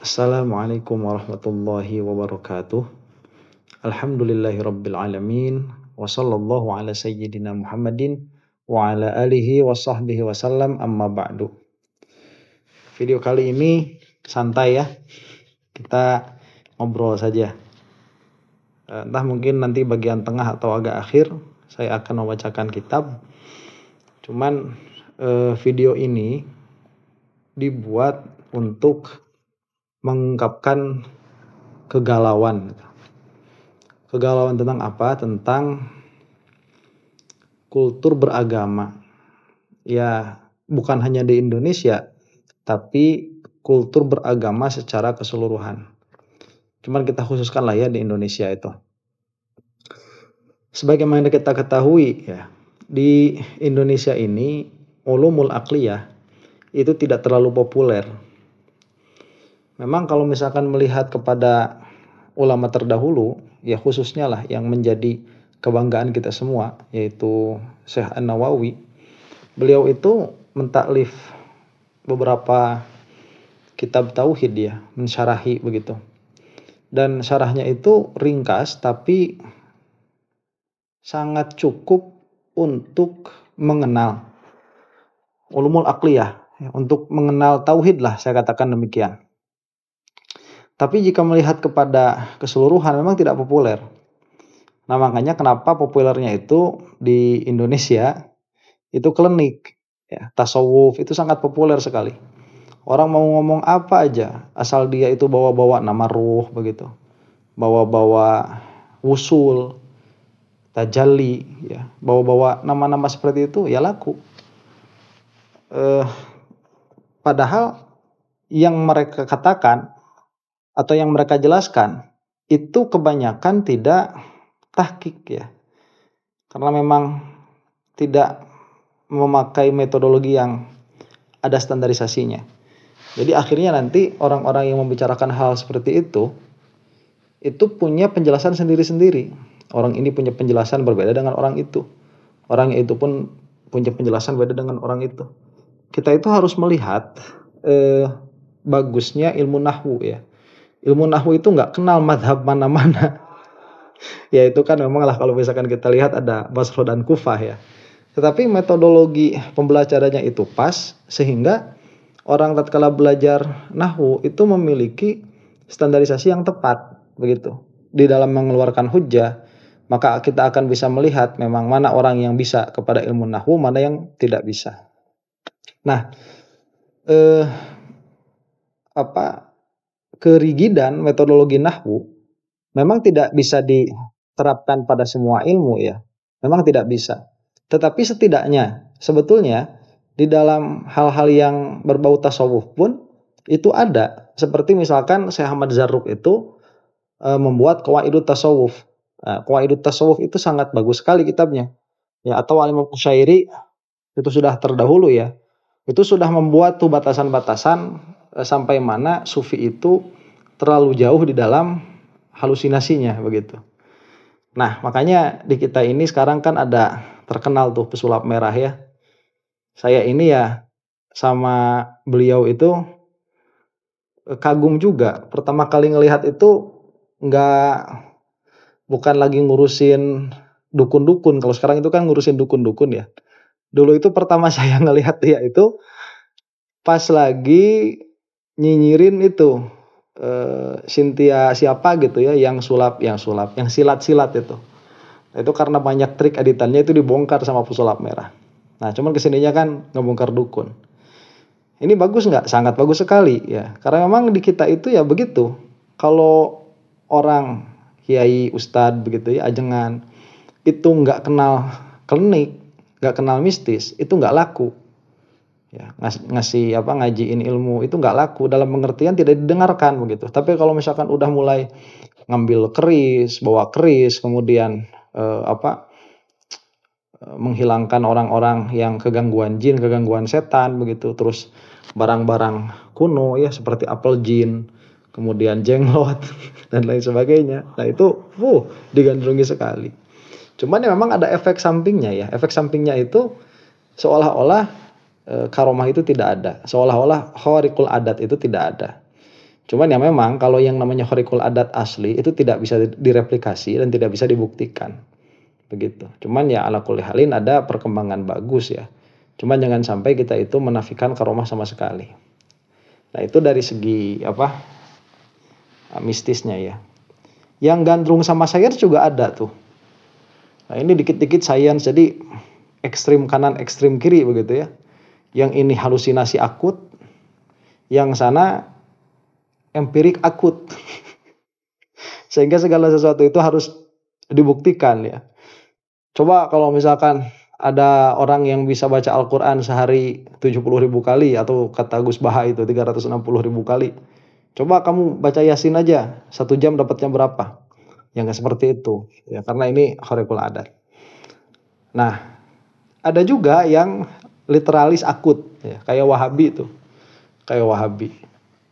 Assalamualaikum warahmatullahi wabarakatuh. Alhamdulillahi rabbil alamin. Wa sallallahu ala sayyidina Muhammadin wa ala alihi wa sahbihi wasallam, amma ba'du. Video kali ini santai ya. Kita ngobrol saja. Entah mungkin nanti bagian tengah atau agak akhir saya akan membacakan kitab. Cuman video ini dibuat untuk mengungkapkan kegalauan. Kegalauan tentang apa? Tentang kultur beragama. Ya, bukan hanya di Indonesia, tapi kultur beragama secara keseluruhan. Cuman kita khususkan lah ya di Indonesia itu. Sebagaimana kita ketahui ya, di Indonesia ini ulumul aqliyah itu tidak terlalu populer. Memang kalau misalkan melihat kepada ulama terdahulu, ya khususnya lah yang menjadi kebanggaan kita semua, yaitu Syekh An-Nawawi. Beliau itu mentaklif beberapa kitab tauhid ya, mensyarahi begitu. Dan syarahnya itu ringkas tapi sangat cukup untuk mengenal ulumul aqliyah, untuk mengenal tauhid lah saya katakan demikian. Tapi jika melihat kepada keseluruhan memang tidak populer. Nah makanya kenapa populernya itu di Indonesia itu klinik. Ya, tasawuf itu sangat populer sekali. Orang mau ngomong apa aja asal dia itu bawa-bawa nama ruh begitu. Bawa-bawa wusul, tajalli, ya, bawa-bawa nama-nama seperti itu ya laku. Padahal yang mereka katakan atau yang mereka jelaskan itu kebanyakan tidak tahqiq ya. Karena memang tidak memakai metodologi yang ada standarisasinya. Jadi akhirnya nanti orang-orang yang membicarakan hal seperti itu punya penjelasan sendiri-sendiri. Orang ini punya penjelasan berbeda dengan orang itu. Orang itu pun punya penjelasan berbeda dengan orang itu. Kita itu harus melihat bagusnya ilmu nahwu ya. Ilmu nahwu itu nggak kenal madhab mana-mana. Ya itu kan memang lah kalau misalkan kita lihat ada Basra dan Kufah ya. Tetapi metodologi pembelajarannya itu pas sehingga orang tatkala belajar nahwu itu memiliki standarisasi yang tepat begitu. Di dalam mengeluarkan hujjah maka kita akan bisa melihat memang mana orang yang bisa kepada ilmu nahwu, mana yang tidak bisa. Nah, kerigidan metodologi nahwu memang tidak bisa diterapkan pada semua ilmu ya. Memang tidak bisa. Tetapi setidaknya sebetulnya di dalam hal-hal yang berbau tasawuf pun itu ada. Seperti misalkan Syekh Ahmad Zarruq itu membuat Qawaidut Tasawuf. Qawaidut Tasawuf itu sangat bagus sekali kitabnya. Ya, atau Al-Imam Qushairi itu sudah terdahulu ya. Itu sudah membuat tuh batasan-batasan sampai mana sufi itu terlalu jauh di dalam halusinasinya begitu. Nah makanya di kita ini sekarang kan ada terkenal tuh pesulap merah ya. Saya ini ya sama beliau itu kagum juga. Pertama kali ngelihat itu bukan lagi ngurusin dukun-dukun. Kalau sekarang itu kan ngurusin dukun-dukun ya. Dulu itu pertama saya ngelihat dia itu pas lagi nyinyirin itu Cynthia siapa gitu ya yang silat-silat itu. Itu karena banyak trik editannya itu dibongkar sama pesulap merah. Nah cuman kesininya kan ngebongkar dukun. Ini bagus nggak? Sangat bagus sekali ya. Karena memang di kita itu ya begitu. Kalau orang kiai ustadz begitu ya ajengan itu nggak kenal klinik, nggak kenal mistis, itu nggak laku. Ya, ngajiin ilmu itu nggak laku, dalam pengertian tidak didengarkan begitu. Tapi kalau misalkan udah mulai ngambil keris, bawa keris, kemudian menghilangkan orang-orang yang kegangguan jin, kegangguan setan begitu, terus barang-barang kuno ya seperti apel jin, kemudian jenglot dan lain sebagainya. Nah itu digandrungi sekali. Cuman ya memang ada efek sampingnya ya. Efek sampingnya itu seolah-olah karomah itu tidak ada. Seolah-olah khawariqul adat itu tidak ada. Cuman ya memang kalau yang namanya khariqul adat asli itu tidak bisa direplikasi dan tidak bisa dibuktikan. Begitu. Cuman ya ala kulli halin ada perkembangan bagus ya. Cuman jangan sampai kita itu menafikan karomah sama sekali. Nah, itu dari segi mistisnya ya. Yang gandrung sama sains juga ada tuh. Nah, ini dikit-dikit sains jadi ekstrim kanan ekstrim kiri begitu ya. Yang ini halusinasi akut, yang sana empirik akut. Sehingga segala sesuatu itu harus dibuktikan ya. Coba kalau misalkan ada orang yang bisa baca Al-Quran sehari 70.000 kali atau kata Gus Baha itu 360.000 kali. Coba kamu baca Yasin aja 1 jam dapatnya berapa? Ya nggak seperti itu ya, karena ini khariqul adat. Nah, ada juga yang literalis akut ya, kayak Wahabi itu. Kayak Wahabi.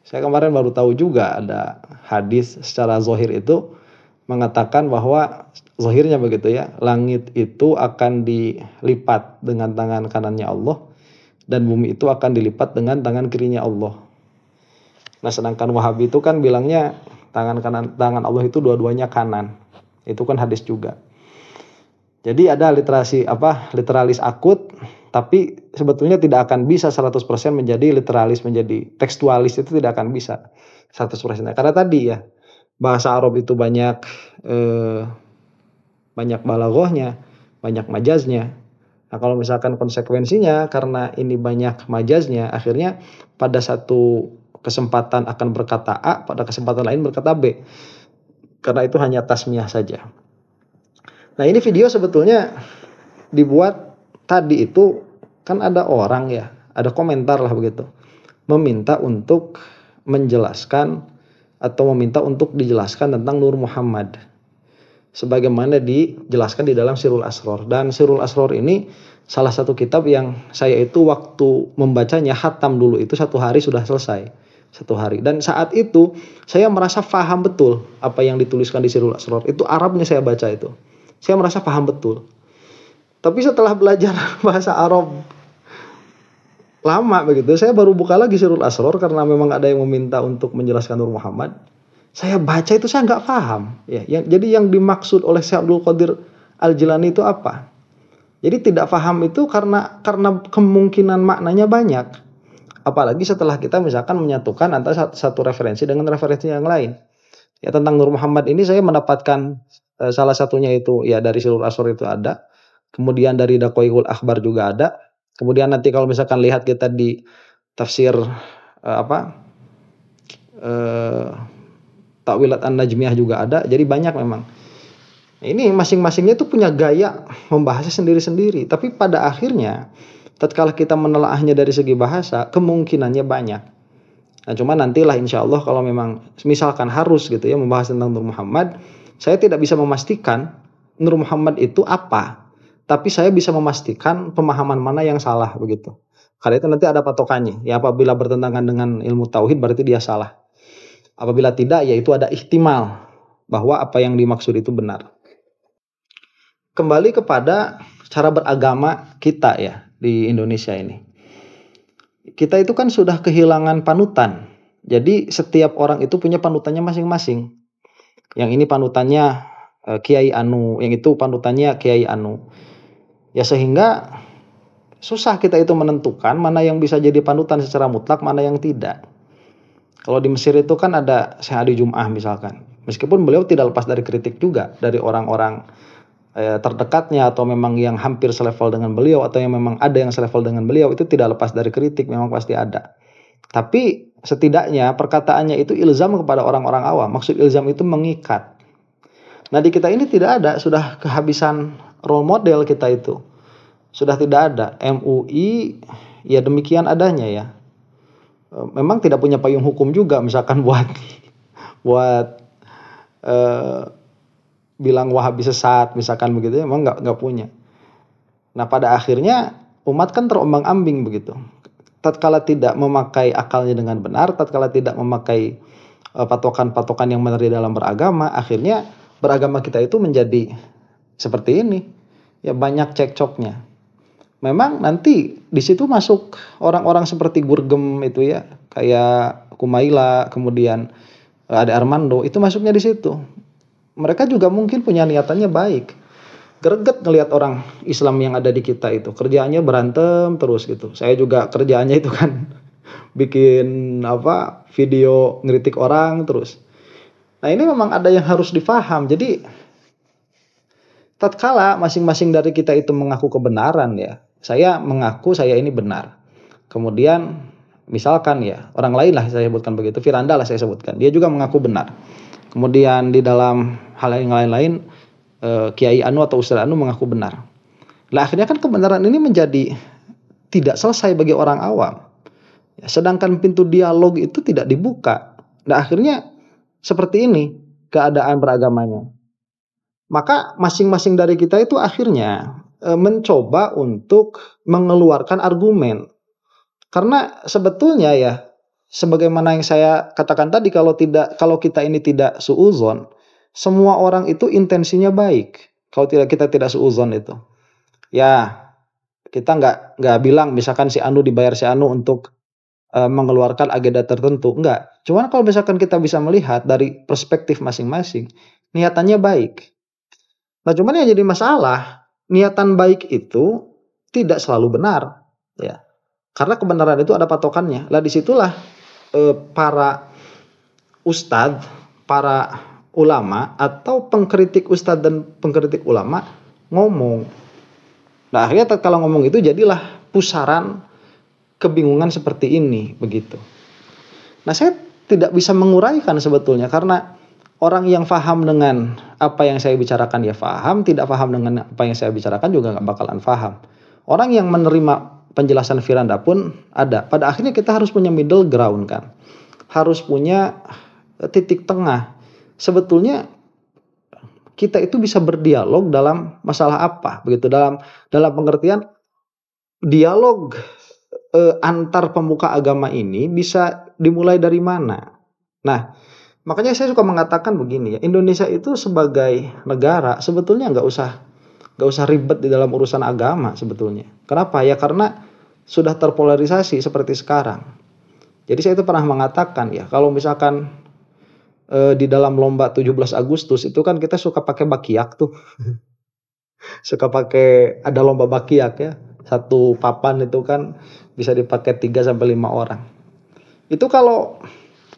Saya kemarin baru tahu juga ada hadis secara zahir itu mengatakan bahwa zahirnya begitu ya, langit itu akan dilipat dengan tangan kanannya Allah dan bumi itu akan dilipat dengan tangan kirinya Allah. Nah, sedangkan Wahabi itu kan bilangnya tangan Allah itu dua-duanya kanan. Itu kan hadis juga. Jadi ada literalis akut, tapi sebetulnya tidak akan bisa 100% menjadi literalis, menjadi tekstualis, itu tidak akan bisa 100%. Karena tadi ya, bahasa Arab itu banyak balaghahnya, banyak majaznya. Nah, kalau misalkan konsekuensinya karena ini banyak majaznya, akhirnya pada satu kesempatan akan berkata A, pada kesempatan lain berkata B. Karena itu hanya tasmiyah saja. Nah, ini video sebetulnya dibuat tadi itu kan ada orang ya, ada komentar lah begitu, meminta untuk menjelaskan atau meminta untuk dijelaskan tentang Nur Muhammad sebagaimana dijelaskan di dalam Sirrul Asror. Dan Sirrul Asror ini salah satu kitab yang saya itu waktu membacanya khatam dulu itu 1 hari sudah selesai. 1 hari. Dan saat itu saya merasa paham betul apa yang dituliskan di Sirrul Asror. Itu Arabnya saya baca itu. Saya merasa paham betul. Tapi setelah belajar bahasa Arab lama begitu, saya baru buka lagi Sirrul Asror karena memang ada yang meminta untuk menjelaskan Nur Muhammad. Saya baca itu saya nggak paham. Ya, jadi yang dimaksud oleh Syekh Abdul Qadir Al-Jilani itu apa? Jadi tidak paham itu karena kemungkinan maknanya banyak. Apalagi setelah kita misalkan menyatukan antara satu referensi dengan referensi yang lain. Ya, tentang Nur Muhammad ini saya mendapatkan salah satunya itu ya dari Sirrul Asror itu ada. Kemudian dari Daqaiqul Akhbar juga ada. Kemudian nanti kalau misalkan lihat kita di tafsir Ta'wilat An-Najmiyah juga ada. Jadi banyak memang. Ini masing-masingnya itu punya gaya membahasnya sendiri-sendiri. Tapi pada akhirnya tatkala kita menelaahnya dari segi bahasa, kemungkinannya banyak. Nah, cuma nantilah insya Allah kalau memang misalkan harus gitu ya membahas tentang Nur Muhammad, saya tidak bisa memastikan Nur Muhammad itu apa, tapi saya bisa memastikan pemahaman mana yang salah begitu. Karena itu nanti ada patokannya. Ya, apabila bertentangan dengan ilmu tauhid berarti dia salah. Apabila tidak, ya itu ada ihtimal bahwa apa yang dimaksud itu benar. Kembali kepada cara beragama kita ya di Indonesia ini. Kita itu kan sudah kehilangan panutan. Jadi setiap orang itu punya panutannya masing-masing. Yang ini panutannya Kiai Anu, yang itu panutannya Kiai Anu. Ya sehingga susah kita itu menentukan mana yang bisa jadi panutan secara mutlak, mana yang tidak. Kalau di Mesir itu kan ada Syekh Adi Jum'ah misalkan. Meskipun beliau tidak lepas dari kritik juga dari orang-orang terdekatnya atau memang yang hampir selevel dengan beliau atau yang memang ada yang selevel dengan beliau, itu tidak lepas dari kritik, memang pasti ada. Tapi setidaknya perkataannya itu ilzam kepada orang-orang awam. Maksud ilzam itu mengikat. Nah, di kita ini tidak ada, sudah kehabisan role model kita itu. Sudah tidak ada. MUI ya demikian adanya ya. Memang tidak punya payung hukum juga misalkan buat bilang Wahabi sesat misalkan begitu ya, memang nggak punya. Nah, pada akhirnya umat kan terombang-ambing begitu. Tatkala tidak memakai akalnya dengan benar, tatkala tidak memakai patokan-patokan yang benar di dalam beragama, akhirnya beragama kita itu menjadi seperti ini. Ya banyak cekcoknya. Memang nanti di situ masuk orang-orang seperti Gurgem itu ya, kayak Kumaila, kemudian Ade Armando, itu masuknya di situ. Mereka juga mungkin punya niatannya baik. Greget ngelihat orang Islam yang ada di kita itu kerjaannya berantem terus gitu. Saya juga kerjaannya itu kan bikin video ngeritik orang terus. Nah ini memang ada yang harus difaham. Jadi tatkala masing-masing dari kita itu mengaku kebenaran ya, saya mengaku saya ini benar. Kemudian misalkan ya orang lain lah saya sebutkan begitu, Firanda lah saya sebutkan, dia juga mengaku benar. Kemudian di dalam hal yang lain-lain Kiai Anu atau Ustaz Anu mengaku benar. Lah akhirnya kan kebenaran ini menjadi tidak selesai bagi orang awam. Ya, sedangkan pintu dialog itu tidak dibuka. Nah akhirnya seperti ini keadaan beragamanya. Maka masing-masing dari kita itu akhirnya mencoba untuk mengeluarkan argumen. Karena sebetulnya ya sebagaimana yang saya katakan tadi, kalau kita ini tidak suudzon, semua orang itu intensinya baik. Kalau kita tidak suudzon itu, ya kita nggak bilang misalkan si Anu dibayar si Anu untuk mengeluarkan agenda tertentu, enggak. Cuman kalau misalkan kita bisa melihat dari perspektif masing-masing, niatannya baik. Nah cuman yang jadi masalah, niatan baik itu tidak selalu benar, ya. Karena kebenaran itu ada patokannya. Lah disitulah para ustadz, para ulama atau pengkritik ustadz dan pengkritik ulama ngomong. Nah akhirnya kalau ngomong itu jadilah pusaran kebingungan seperti ini begitu. Nah saya tidak bisa menguraikan sebetulnya karena orang yang paham dengan apa yang saya bicarakan ya paham, tidak paham dengan apa yang saya bicarakan juga nggak bakalan paham. Orang yang menerima penjelasan Firanda pun ada. Pada akhirnya kita harus punya middle ground kan. Harus punya titik tengah. Sebetulnya kita itu bisa berdialog dalam masalah apa begitu, dalam pengertian dialog antar pemuka agama ini bisa dimulai dari mana. Nah makanya saya suka mengatakan begini ya, Indonesia itu sebagai negara sebetulnya nggak usah ribet di dalam urusan agama sebetulnya. Kenapa ya? Karena sudah terpolarisasi seperti sekarang. Jadi saya itu pernah mengatakan ya, kalau misalkan di dalam lomba 17 Agustus itu kan kita suka pakai bakiak tuh. Suka pakai, ada lomba bakiak ya. Satu papan itu kan bisa dipakai 3 sampai 5 orang. Itu kalau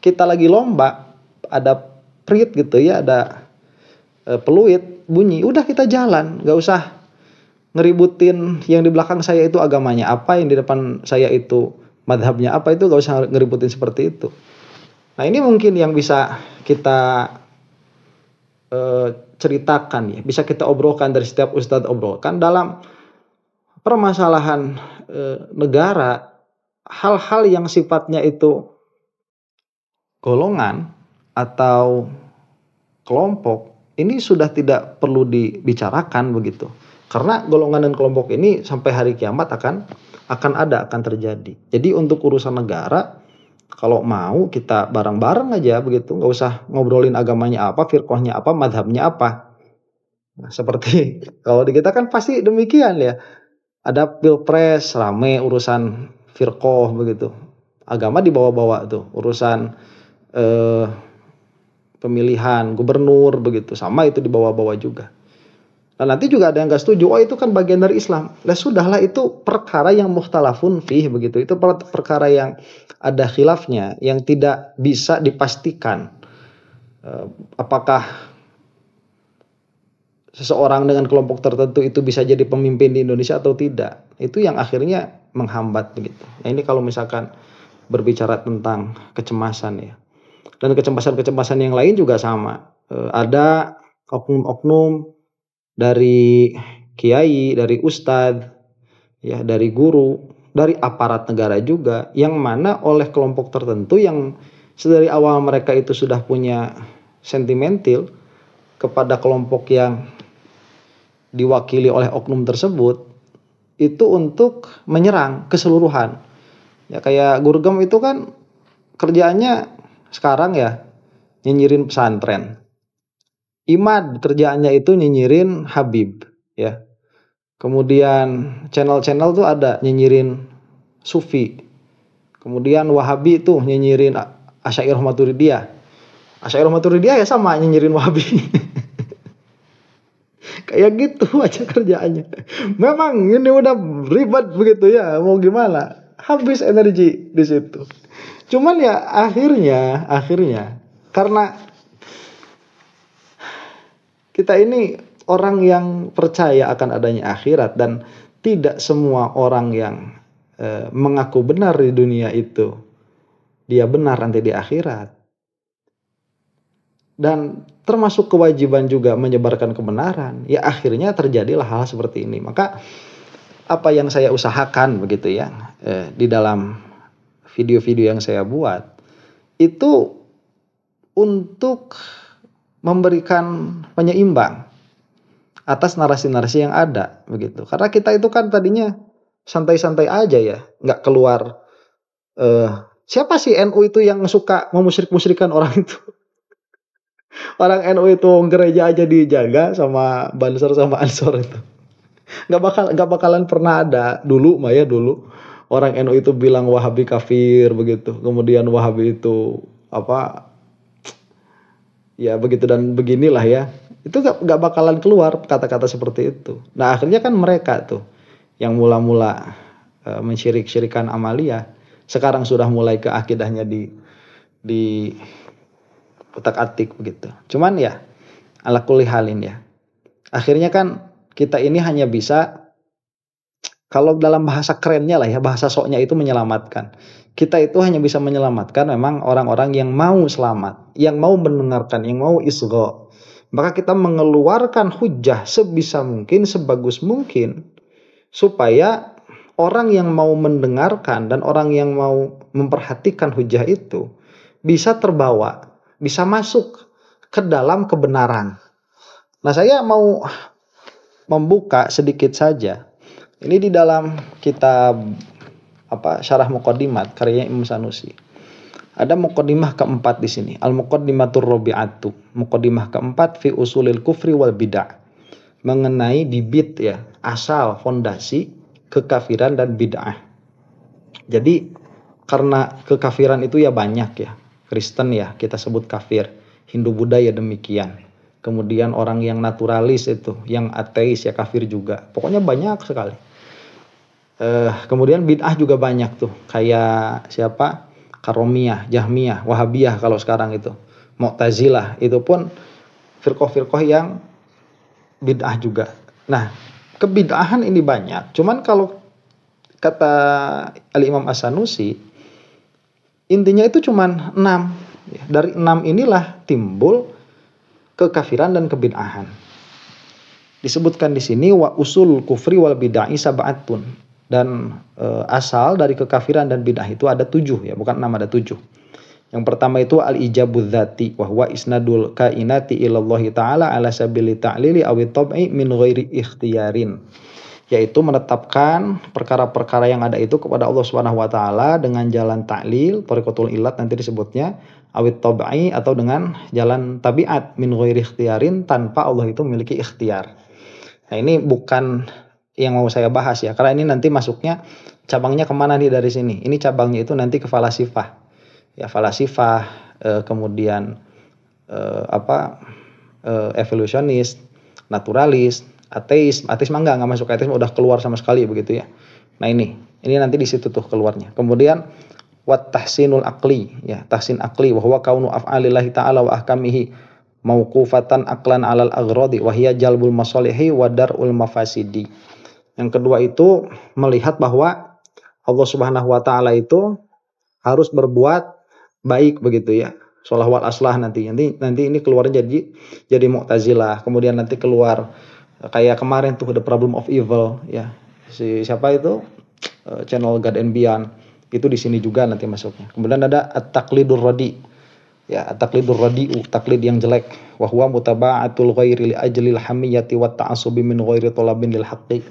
kita lagi lomba ada prit gitu ya, ada peluit bunyi, udah kita jalan, nggak usah ngeributin yang di belakang saya itu agamanya apa, yang di depan saya itu madhabnya apa, itu nggak usah ngeributin seperti itu. Nah ini mungkin yang bisa kita ceritakan ya, bisa kita obrolkan dari setiap ustadz obrolkan dalam permasalahan negara, hal-hal yang sifatnya itu golongan atau kelompok ini sudah tidak perlu dibicarakan begitu. Karena golongan dan kelompok ini sampai hari kiamat akan terjadi. Jadi untuk urusan negara, kalau mau kita bareng-bareng aja begitu, nggak usah ngobrolin agamanya apa, firqahnya apa, madhabnya apa. Nah, seperti kalau di kita kan pasti demikian ya. Ada pilpres rame urusan firqah begitu. Agama dibawa-bawa tuh, urusan pemilihan gubernur begitu, sama itu dibawa-bawa juga. Nah nanti juga ada yang gak setuju, oh itu kan bagian dari Islam. Lah sudahlah, itu perkara yang mukhtalafun fih begitu. Itu perkara yang ada khilafnya, yang tidak bisa dipastikan apakah seseorang dengan kelompok tertentu itu bisa jadi pemimpin di Indonesia atau tidak. Itu yang akhirnya menghambat begitu. Nah ini kalau misalkan berbicara tentang kecemasan ya. Dan kecemasan-kecemasan yang lain juga sama. Ada oknum-oknum dari kiai, dari ustadz, ya, dari guru, dari aparat negara juga, yang mana oleh kelompok tertentu yang sedari awal mereka itu sudah punya sentimental kepada kelompok yang diwakili oleh oknum tersebut, itu untuk menyerang keseluruhan. Ya kayak Gurgem itu kan kerjaannya sekarang ya nyinyirin pesantren. Imad kerjaannya itu nyinyirin Habib ya. Kemudian channel-channel tuh ada nyinyirin Sufi. Kemudian Wahabi tuh nyinyirin Asy'ariyah Maturidiyah. Asy'ariyah Maturidiyah ya sama nyinyirin Wahabi. Kayak gitu aja kerjaannya. Memang ini udah ribet begitu ya, mau gimana? Habis energi di situ. Cuman ya akhirnya karena kita ini orang yang percaya akan adanya akhirat dan tidak semua orang yang mengaku benar di dunia itu dia benar nanti di akhirat. Dan termasuk kewajiban juga menyebarkan kebenaran. Ya akhirnya terjadilah hal seperti ini. Maka apa yang saya usahakan begitu ya di dalam video-video yang saya buat itu untuk memberikan penyeimbang atas narasi-narasi yang ada begitu. Karena kita itu kan tadinya santai-santai aja ya, nggak keluar. Siapa sih NU itu yang suka memusyrik-musyrikan orang itu? Orang NU itu gereja aja dijaga sama Banser sama Ansor itu. Nggak bakalan pernah ada dulu orang NU itu bilang Wahabi kafir begitu. Kemudian Wahabi itu apa? Ya begitu dan beginilah ya. Itu nggak bakalan keluar kata-kata seperti itu. Nah akhirnya kan mereka tuh yang mula-mula mensyirik-syirikan Amalia sekarang sudah mulai ke akidahnya di utak-atik begitu. Cuman ya ala kulli halin ya. Akhirnya kan kita ini hanya bisa kalau dalam bahasa kerennya lah ya, bahasa soknya itu menyelamatkan. Kita itu hanya bisa menyelamatkan memang orang-orang yang mau selamat, yang mau mendengarkan, yang mau isgha. Maka kita mengeluarkan hujah sebisa mungkin, sebagus mungkin supaya orang yang mau mendengarkan dan orang yang mau memperhatikan hujah itu bisa terbawa, bisa masuk ke dalam kebenaran. Nah, saya mau membuka sedikit saja. Ini di dalam kitab Syarah Muqaddimat karya Imam Sanusi. Ada muqaddimah keempat di sini. Al-Muqaddimatur Rabi'atu. Muqaddimah keempat fi usulil kufri wal bid'ah. Mengenai bibit ya, asal fondasi kekafiran dan bid'ah. Jadi karena kekafiran itu ya banyak ya. Kristen ya kita sebut kafir, Hindu Buddha ya demikian. Kemudian orang yang naturalis itu, yang ateis ya kafir juga. Pokoknya banyak sekali. Kemudian bid'ah juga banyak tuh. Kayak siapa? Karomiyah, Jahmiyah, Wahabiyah kalau sekarang itu. Mu'tazilah itu pun firqah-firqah yang bid'ah juga. Nah, kebid'ahan ini banyak. Cuman kalau kata Al-Imam As-Sanusi, intinya itu cuman 6. Dari 6 inilah timbul kekafiran dan kebid'ahan. Disebutkan di sini wa usul kufri wal bid'ah sab'atun. Dan asal dari kekafiran dan bid'ah itu ada 7 ya, bukan 6, ada 7. Yang pertama itu al-ijabudz dzati wa huwa isnadul kainati ilallahi ta'ala ala sabili ta'lili awi tab'i min ghairi ikhtiyarin. Yaitu menetapkan perkara-perkara yang ada itu kepada Allah Subhanahu wa taala dengan jalan ta'lil, thariqatul illat nanti disebutnya, awit tab'i atau dengan jalan tabiat min ghairi ikhtiyarin, tanpa Allah itu memiliki ikhtiar. Nah, ini bukan yang mau saya bahas ya, karena ini nanti masuknya cabangnya kemana nih dari sini. Ini cabangnya itu nanti ke falasifah. Ya falasifah, kemudian evolusionis, naturalis, ateis mah enggak masuk, ateis udah keluar sama sekali begitu ya. Nah ini nanti di situ tuh keluarnya. Kemudian wat tahsinul aqli ya, tahsin aqli wa huwa kaunu af'alillahi ta'ala wa ahkamihi mauqufatan aqlan 'alal aghradi wa hiya jalbul masalihi wa dar'ul mafasidi. Yang kedua itu melihat bahwa Allah Subhanahu wa taala itu harus berbuat baik begitu ya. Shalah wal aslah nanti ini keluar jadi Mu'tazilah. Kemudian nanti keluar kayak kemarin tuh The Problem of Evil ya. Si siapa itu? Channel God and Beyond. Itu di sini juga nanti masuknya. Kemudian ada at-taqlidur radi. Ya, at-taqlidur radi'u, taklid yang jelek. Wa huwa mutaba'atul ghairi li ajlil hamiyyati wat ta'assubi min ghairi talabin lil haqqi.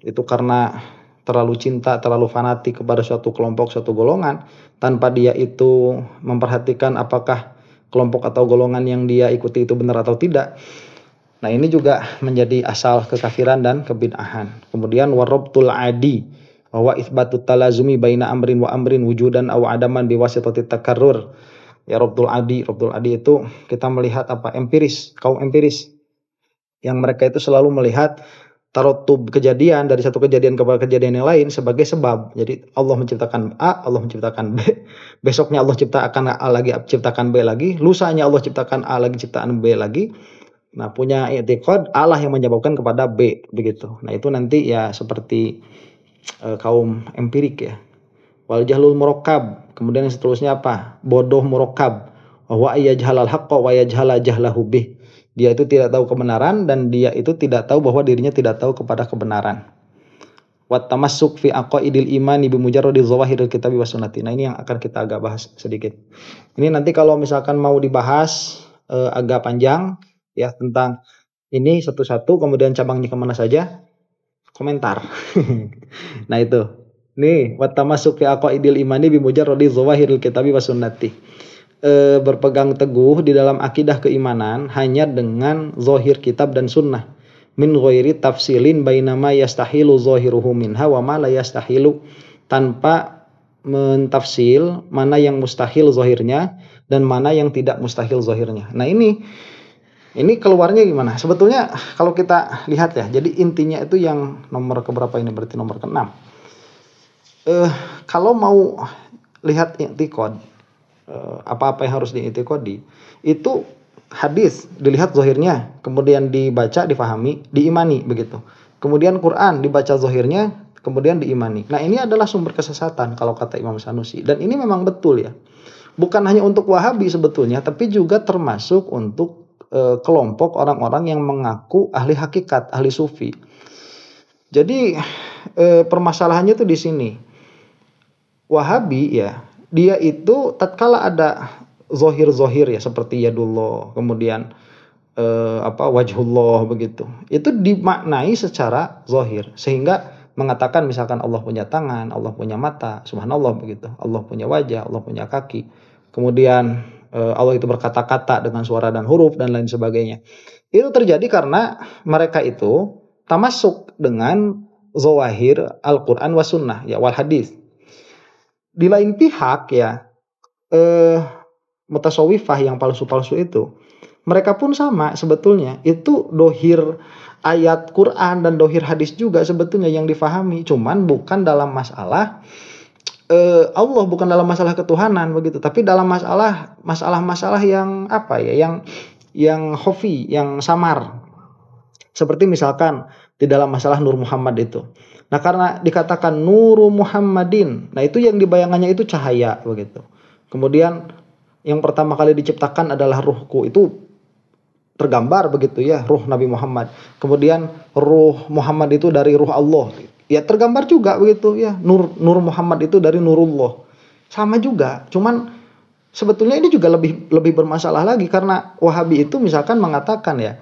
Itu karena terlalu cinta, terlalu fanatik kepada suatu kelompok, suatu golongan, tanpa dia itu memperhatikan apakah kelompok atau golongan yang dia ikuti itu benar atau tidak. Nah, ini juga menjadi asal kekafiran dan kebid'ahan. Kemudian warabtul adi, wa itsbatut talazumi baina amrin wa amrin wujudan aw adaman biwasitati takarrur. Ya Rabdul Adi itu kita melihat apa? Empiris, kaum empiris yang mereka itu selalu melihat tarotub kejadian dari satu kejadian kepada kejadian yang lain sebagai sebab. Jadi Allah menciptakan A, Allah menciptakan B, besoknya Allah ciptakan A lagi, ciptakan B lagi, lusanya Allah ciptakan A lagi, ciptaan B lagi. Nah, punya i'tiqad Allah yang menyebabkan kepada B begitu. Nah, itu nanti ya seperti kaum empirik ya. Wal jahlul murakkab. Kemudian yang seterusnya apa? Bodoh murakkab. Wa yajhalal haqqa wa yajhala jahlahu bih. Dia itu tidak tahu kebenaran dan dia itu tidak tahu bahwa dirinya tidak tahu kepada kebenaran. Wat tamassuk fi aqaidil imani bi mujarradi zawahiril kitabi was sunnati. Nah, ini yang akan kita agak bahas sedikit. Ini nanti kalau misalkan mau dibahas agak panjang ya tentang ini satu-satu, kemudian cabangnya kemana saja, komentar. Nah, itu. Nih, wat tamassuk fi aqaidil imani bi mujarradi zawahiril kitabi was sunnati. Berpegang teguh di dalam akidah keimanan hanya dengan zahir kitab dan sunnah, min ghairi tafsilin bainama yastahilu zahiruhu minha wa ma la yastahilu, tanpa mentafsil mana yang mustahil zahirnya dan mana yang tidak mustahil zahirnya. Nah, ini keluarnya gimana? Sebetulnya kalau kita lihat ya, jadi intinya itu yang nomor keberapa ini, berarti nomor ke-6. Kalau mau lihat i'tiqad, apa-apa yang harus diitikodi, itu hadis dilihat zahirnya, kemudian dibaca, difahami, diimani begitu. Kemudian Quran dibaca zahirnya, kemudian diimani. Nah, ini adalah sumber kesesatan kalau kata Imam Sanusi, dan ini memang betul ya. Bukan hanya untuk Wahabi sebetulnya, tapi juga termasuk untuk kelompok orang-orang yang mengaku ahli hakikat, ahli sufi. Jadi permasalahannya tuh di sini. Wahabi ya, dia itu tatkala ada zohir ya seperti yadullah, kemudian wajhullah begitu, itu dimaknai secara zohir, sehingga mengatakan misalkan Allah punya tangan, Allah punya mata, subhanallah begitu, Allah punya wajah, Allah punya kaki, kemudian Allah itu berkata-kata dengan suara dan huruf dan lain sebagainya. Itu terjadi karena mereka itu tamasuk dengan zawahir Al-Quran wa sunnah ya, wal hadis. Di lain pihak ya, mutasawwifah yang palsu-palsu itu, mereka pun sama sebetulnya. Itu dohir ayat Quran dan dohir hadis juga sebetulnya yang difahami, cuman bukan dalam masalah Allah, bukan dalam masalah ketuhanan begitu, tapi dalam masalah yang apa ya, yang khafi, yang samar. Seperti misalkan di dalam masalah Nur Muhammad itu. Nah, karena dikatakan Nuru Muhammadin, nah itu yang dibayangannya itu cahaya begitu. Kemudian yang pertama kali diciptakan adalah ruhku, itu tergambar begitu ya, ruh Nabi Muhammad. Kemudian ruh Muhammad itu dari ruh Allah. Ya tergambar juga begitu ya, Nur Muhammad itu dari Nurullah. Sama juga, cuman sebetulnya ini juga lebih bermasalah lagi, karena Wahabi itu misalkan mengatakan ya,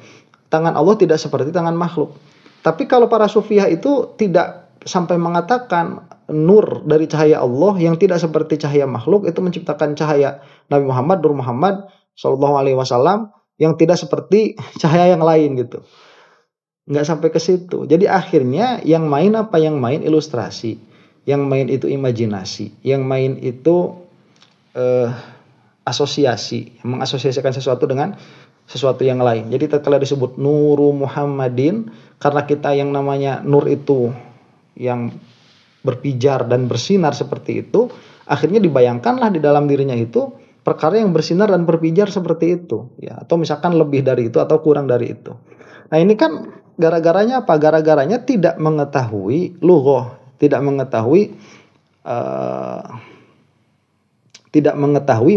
tangan Allah tidak seperti tangan makhluk. Tapi kalau para sufiah itu tidak sampai mengatakan nur dari cahaya Allah yang tidak seperti cahaya makhluk, itu menciptakan cahaya Nabi Muhammad, Nur Muhammad Shallallahu Alaihi Wasallam yang tidak seperti cahaya yang lain gitu. Nggak sampai ke situ. Jadi akhirnya yang main apa? Yang main ilustrasi, yang main itu imajinasi, yang main itu asosiasi, mengasosiasikan sesuatu dengan sesuatu yang lain. Jadi tatkala disebut Nuru Muhammadin, karena kita yang namanya nur itu yang berpijar dan bersinar seperti itu, akhirnya dibayangkanlah di dalam dirinya itu perkara yang bersinar dan berpijar seperti itu ya, atau misalkan lebih dari itu atau kurang dari itu. Nah, ini kan gara-garanya apa? Gara-garanya tidak mengetahui lughah, tidak mengetahui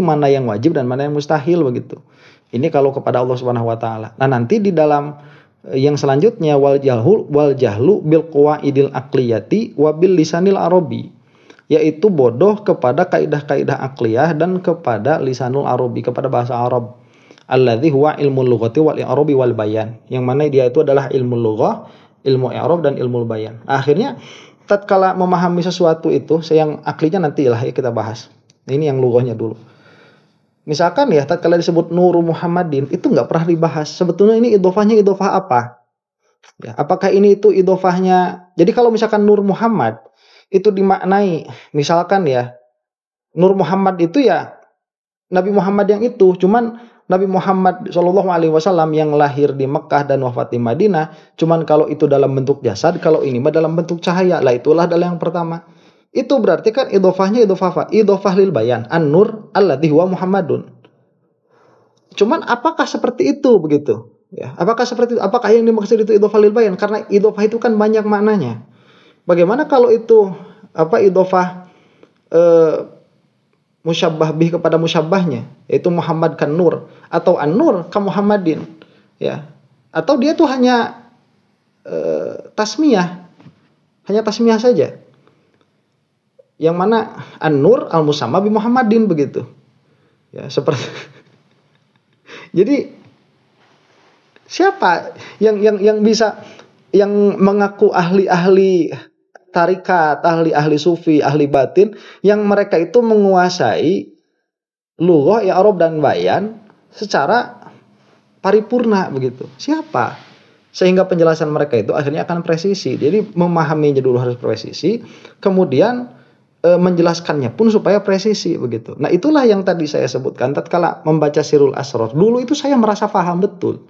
mana yang wajib dan mana yang mustahil begitu. Ini kalau kepada Allah Subhanahu wa taala. Nah, nanti di dalam yang selanjutnya wal jahlu bil qawaidil aqliyati wa bil lisanil arabi, yaitu bodoh kepada kaidah-kaidah akliyah dan kepada lisanul arabi, kepada bahasa Arab. Alladzi huwa ilmu lughati wal i'rabi wal bayan, yang mana dia itu adalah ilmu lughah, ilmu i'rab dan ilmu bayan. Akhirnya tatkala memahami sesuatu itu, yang aklinya nantilah ya kita bahas. Ini yang lughahnya dulu. Misalkan ya, tatkala disebut Nuru Muhammadin, itu nggak pernah dibahas. Sebetulnya ini idhofahnya idhofah apa? Ya, apakah ini itu idhofahnya? Jadi kalau misalkan Nur Muhammad itu dimaknai, misalkan ya, Nur Muhammad itu ya Nabi Muhammad yang itu, cuman Nabi Muhammad Shallallahu Alaihi Wasallam yang lahir di Mekah dan wafat di Madinah, cuman kalau itu dalam bentuk jasad, kalau ini mah dalam bentuk cahaya. Lah itulah adalah yang pertama. Itu berarti kan idhofahnya idhofah lil bayan, an-nur alladzi huwa Muhammadun. Cuman apakah seperti itu begitu? Ya, apakah seperti itu? Apakah yang dimaksud itu idhofah lil bayan? Karena idhofah itu kan banyak maknanya. Bagaimana kalau itu idhofah musyabbah bih kepada musyabbahnya, yaitu Muhammad kan nur, atau an-nur ka Muhammadin, ya, atau dia tuh hanya tasmiyah, hanya tasmiyah saja, yang mana an-nur al-musamma bi Muhammadin begitu, ya, seperti jadi siapa yang bisa, yang mengaku ahli-ahli tarikat, ahli-ahli sufi, ahli batin, yang mereka itu menguasai lughah, i'rab dan bayan secara paripurna begitu. Siapa? Sehingga penjelasan mereka itu akhirnya akan presisi. Jadi memahaminya dulu harus presisi, kemudian menjelaskannya pun supaya presisi begitu. Nah, itulah yang tadi saya sebutkan tatkala membaca Sirul Asrar. Dulu itu saya merasa paham betul.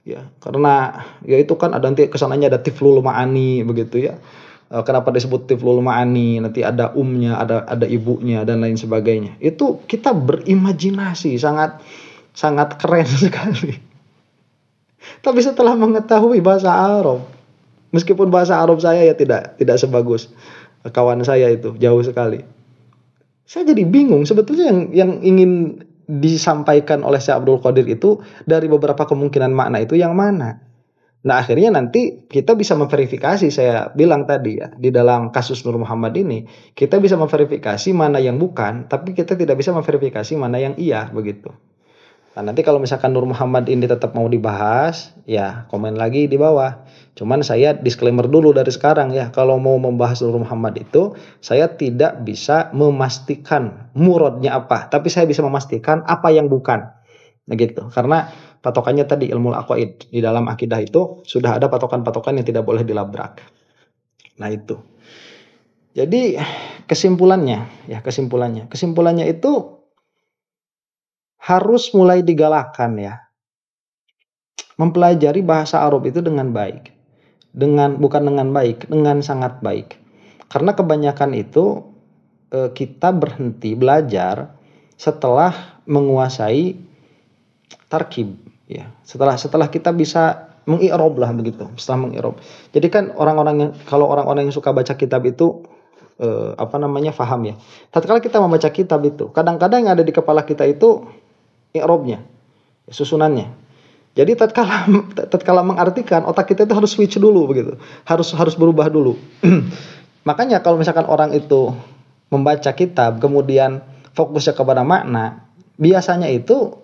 Ya, karena ya itu kan ada nanti kesananya ada tiflul ma'ani begitu ya. Kenapa disebut tiflul ma'ani, nanti ada ada ibunya dan lain sebagainya. Itu kita berimajinasi sangat sangat keren sekali. Tapi setelah mengetahui bahasa Arab, meskipun bahasa Arab saya ya tidak sebagus kawan saya itu, jauh sekali. Saya jadi bingung sebetulnya yang ingin disampaikan oleh Syekh Abdul Qadir itu dari beberapa kemungkinan makna itu yang mana. Nah, akhirnya nanti kita bisa memverifikasi, saya bilang tadi ya, di dalam kasus Nur Muhammad ini, kita bisa memverifikasi mana yang bukan, tapi kita tidak bisa memverifikasi mana yang iya, begitu. Nah, nanti kalau misalkan Nur Muhammad ini tetap mau dibahas, ya komen lagi di bawah. Cuman saya disclaimer dulu dari sekarang ya, kalau mau membahas Nur Muhammad itu, saya tidak bisa memastikan muradnya apa, tapi saya bisa memastikan apa yang bukan. Nah gitu, karena patokannya tadi ilmu aqaid, di dalam akidah itu sudah ada patokan-patokan yang tidak boleh dilabrak. Nah itu. Jadi kesimpulannya itu harus mulai digalakan ya. Mempelajari bahasa Arab itu dengan baik. Dengan sangat baik. Karena kebanyakan itu kita berhenti belajar setelah menguasai tarkib ya, setelah kita bisa mengi'rab lah begitu, setelah mengi'rab. Jadi kan orang-orang yang suka baca kitab itu paham ya. Tatkala kita membaca kitab itu, kadang-kadang yang ada di kepala kita itu i'rabnya, susunannya. Jadi tatkala mengartikan, otak kita itu harus switch dulu begitu. Harus berubah dulu. Makanya kalau misalkan orang itu membaca kitab kemudian fokusnya kepada makna, biasanya itu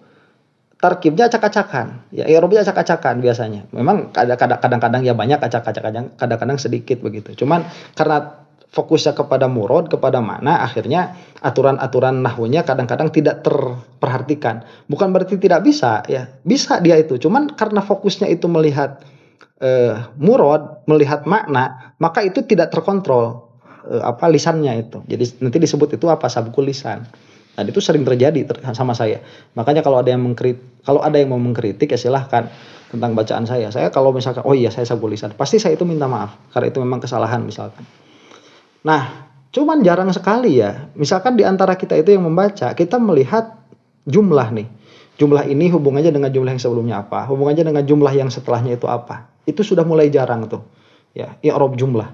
tarkibnya acak-acakan, ya i'rabnya acak-acakan biasanya. Memang kadang-kadang ya banyak acak-acakan, kadang-kadang sedikit begitu. Cuman karena fokusnya kepada murad, kepada makna, akhirnya aturan-aturan nahwunya kadang-kadang tidak terperhatikan. Bukan berarti tidak bisa, ya bisa dia itu. Cuman karena fokusnya itu melihat murad, melihat makna, maka itu tidak terkontrol lisannya itu. Jadi nanti disebut itu sabkul lisan. Nah, itu sering terjadi sama saya. Makanya kalau ada yang mau mengkritik ya silahkan tentang bacaan saya. Saya kalau misalkan saya sabkul lisan, pasti saya itu minta maaf karena itu memang kesalahan misalkan. Nah, cuman jarang sekali ya. Misalkan di antara kita itu yang membaca, kita melihat jumlah nih. Jumlah ini hubungannya dengan jumlah yang sebelumnya apa? Hubungannya dengan jumlah yang setelahnya itu apa? Itu sudah mulai jarang tuh. Ya, i'rab jumlah.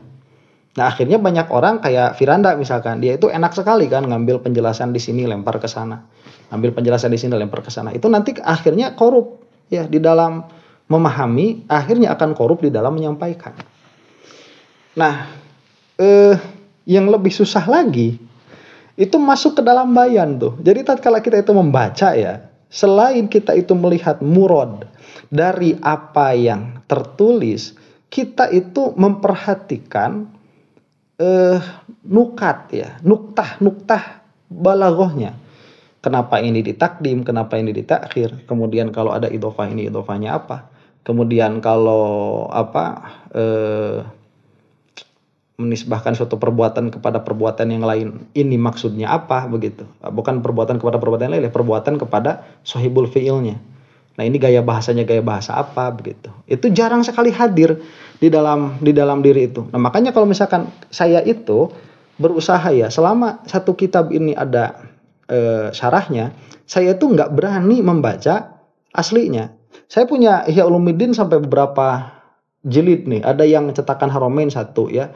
Nah, akhirnya banyak orang kayak Firanda misalkan, dia itu enak sekali kan ngambil penjelasan di sini lempar ke sana. Ngambil penjelasan di sini lempar ke sana. Itu nanti akhirnya korup ya di dalam memahami, akhirnya akan korup di dalam menyampaikan. Nah, yang lebih susah lagi itu masuk ke dalam bayan tuh. Jadi tatkala kita itu membaca ya, selain kita itu melihat murad dari apa yang tertulis, kita itu memperhatikan nuktah balaghahnya. Kenapa ini ditakdim, kenapa ini ditakhir? Kemudian kalau ada idhofah ini idhofahnya apa? Kemudian kalau menisbahkan suatu perbuatan kepada perbuatan yang lain, ini maksudnya apa begitu. Bukan perbuatan kepada perbuatan yang lain, perbuatan kepada sohibul fiilnya. Nah, ini gaya bahasanya gaya bahasa apa begitu. Itu jarang sekali hadir di dalam diri itu. Nah, makanya kalau misalkan saya itu berusaha ya, selama satu kitab ini ada syarahnya, saya tuh nggak berani membaca aslinya. Saya punya Ihya Ulumuddin sampai beberapa jilid nih. Ada yang cetakan Haramain 1 ya.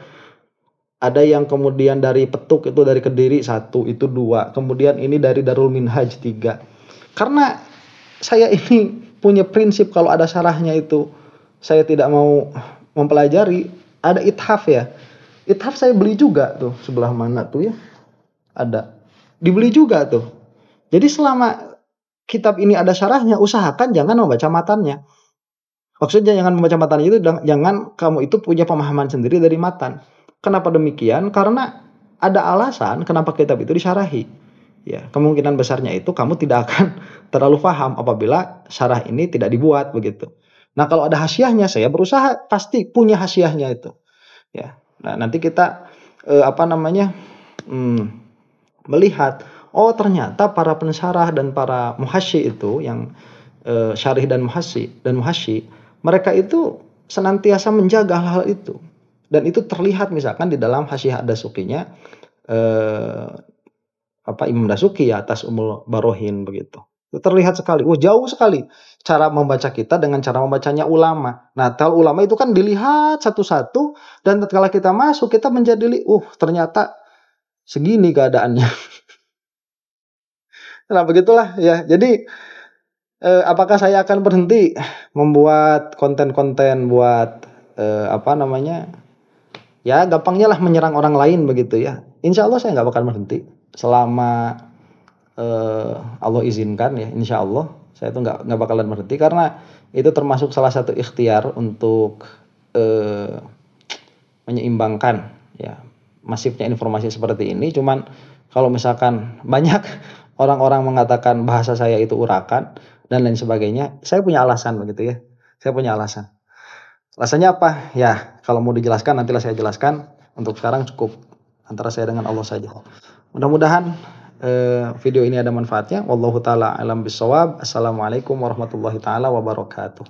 Ada yang kemudian dari Petuk itu dari Kediri 1, itu 2. Kemudian ini dari Darul Minhaj 3. Karena saya ini punya prinsip kalau ada syarahnya itu saya tidak mau mempelajari. Ada ithaf ya. Ithaf saya beli juga tuh, sebelah mana tuh ya? Ada. Dibeli juga tuh. Jadi selama kitab ini ada syarahnya, usahakan jangan membaca matannya. Maksudnya jangan membaca matannya itu, jangan kamu itu punya pemahaman sendiri dari matan. Kenapa demikian? Karena ada alasan kenapa kitab itu disyarahi. Ya, kemungkinan besarnya itu kamu tidak akan terlalu paham apabila syarah ini tidak dibuat begitu. Nah, kalau ada hasyiahnya, saya berusaha pasti punya hasyiahnya itu. Ya. Nah, nanti kita melihat, oh ternyata para pensyarah dan para muhasyi itu yang syarih dan muhasyi, mereka itu senantiasa menjaga hal-hal itu. Dan itu terlihat misalkan di dalam Hasyiah Ad-Dasuqinya Imam Dasuqi ya atas Ummul Barohin begitu. Itu terlihat sekali. Jauh sekali cara membaca kita dengan cara membacanya ulama. Nah, kalau ulama itu kan dilihat satu-satu dan tatkala kita masuk kita menjadi ternyata segini keadaannya. Nah, begitulah ya. Jadi apakah saya akan berhenti membuat konten-konten buat ya gampangnya lah menyerang orang lain begitu ya. Insya Allah saya nggak bakal berhenti selama Allah izinkan ya. Insya Allah saya itu nggak bakalan berhenti karena itu termasuk salah satu ikhtiar untuk menyeimbangkan ya masifnya informasi seperti ini. Cuman kalau misalkan banyak orang-orang mengatakan bahasa saya itu urakan dan lain sebagainya, saya punya alasan begitu ya. Saya punya alasan. Alasannya apa? Ya, kalau mau dijelaskan nantilah saya jelaskan. Untuk sekarang cukup antara saya dengan Allah saja. Mudah-mudahan video ini ada manfaatnya. Wallahu taala alam bisawab. Assalamualaikum warahmatullahi taala wabarakatuh.